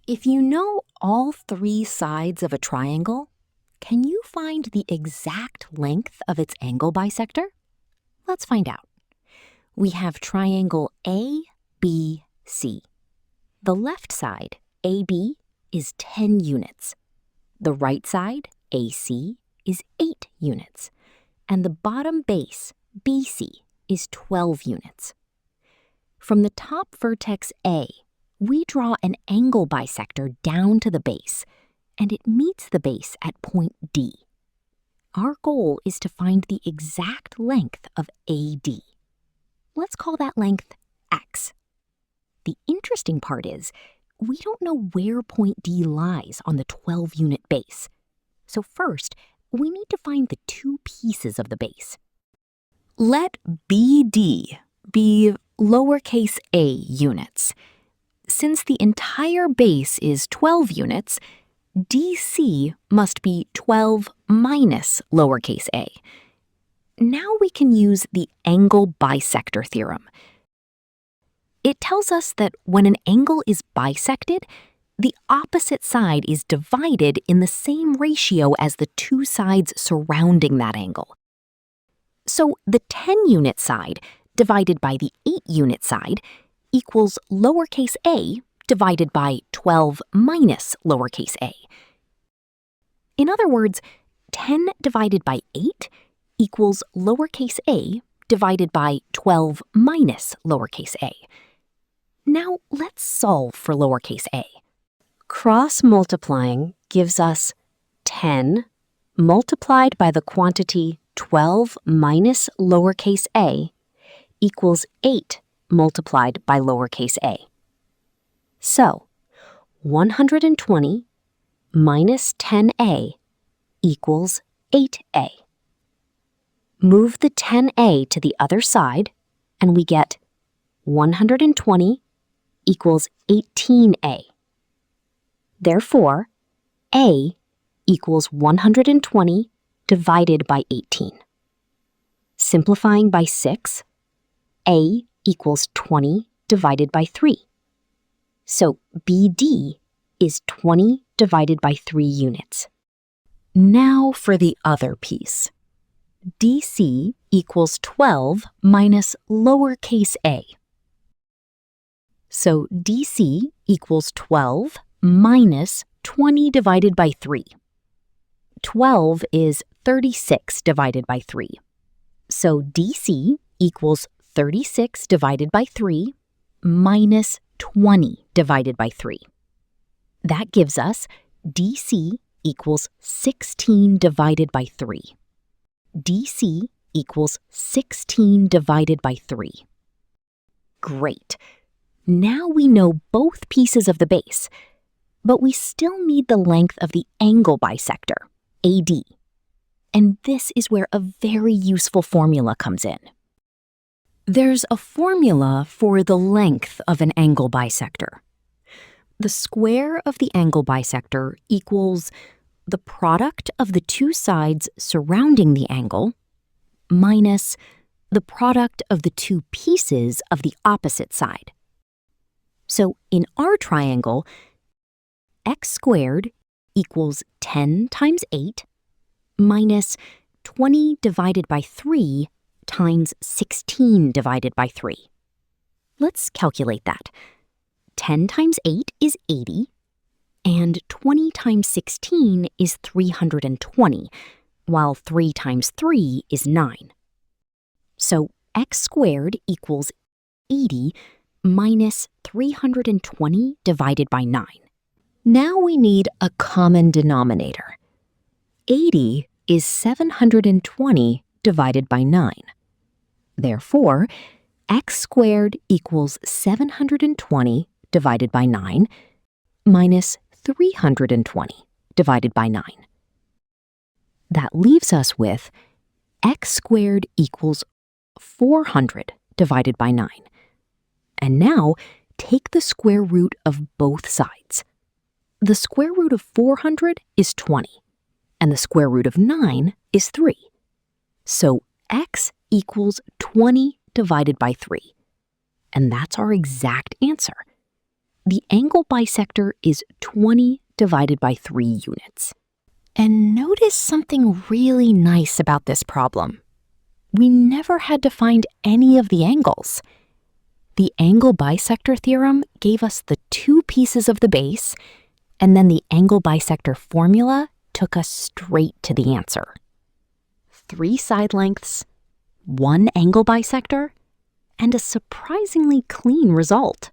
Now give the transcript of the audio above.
If you know all three sides of a triangle, can you find the exact length of its angle bisector? Let's find out. We have triangle ABC. The left side, AB, is 10 units. The right side, AC, is 8 units. And the bottom base, BC, is 12 units. From the top vertex A, we draw an angle bisector down to the base, and it meets the base at point D. Our goal is to find the exact length of AD. Let's call that length X. The interesting part is, we don't know where point D lies on the 12-unit base. So first, we need to find the two pieces of the base. Let BD be lowercase a units. Since the entire base is 12 units, DC must be 12 minus lowercase a. Now we can use the Angle Bisector Theorem. It tells us that when an angle is bisected, the opposite side is divided in the same ratio as the two sides surrounding that angle. So the 10-unit side divided by the 8-unit side equals lowercase a divided by 12 minus lowercase a. In other words, 10 divided by 8 equals lowercase a divided by 12 minus lowercase a. Now let's solve for lowercase a. Cross-multiplying gives us 10 multiplied by the quantity 12 minus lowercase a equals 8 multiplied by lowercase a. So, 120 minus 10a equals 8a. Move the 10a to the other side, and we get 120 equals 18a. Therefore, a equals 120 divided by 18. Simplifying by 6, a equals 20 divided by 3. So BD is 20 divided by 3 units. Now for the other piece. DC equals 12 minus lowercase a. So DC equals 12 minus 20 divided by 3. 12 is 36 divided by 3. So DC equals 36 divided by 3 minus 20 divided by 3. That gives us DC equals 16 divided by 3. DC equals 16 divided by 3. Great. Now we know both pieces of the base, but we still need the length of the angle bisector, AD. And this is where a very useful formula comes in. There's a formula for the length of an angle bisector. The square of the angle bisector equals the product of the two sides surrounding the angle minus the product of the two pieces of the opposite side. So in our triangle, x squared equals 10 times 8 minus 20 divided by 3 times 16 divided by 3. Let's calculate that. 10 times 8 is 80, and 20 times 16 is 320, while 3 times 3 is 9. So x squared equals 80 minus 320 divided by 9. Now we need a common denominator. 80 is 720 divided by 9. Therefore, x squared equals 720 divided by 9 minus 320 divided by 9. That leaves us with x squared equals 400 divided by 9. And now, take the square root of both sides. The square root of 400 is 20, and the square root of 9 is 3. So x equals 20 divided by 3. And that's our exact answer. the angle bisector is 20 divided by 3 units. And notice something really nice about this problem. We never had to find any of the angles. The angle bisector theorem gave us the 2 pieces of the base, and then the angle bisector formula took us straight to the answer. 3 side lengths, 1 angle bisector, and a surprisingly clean result.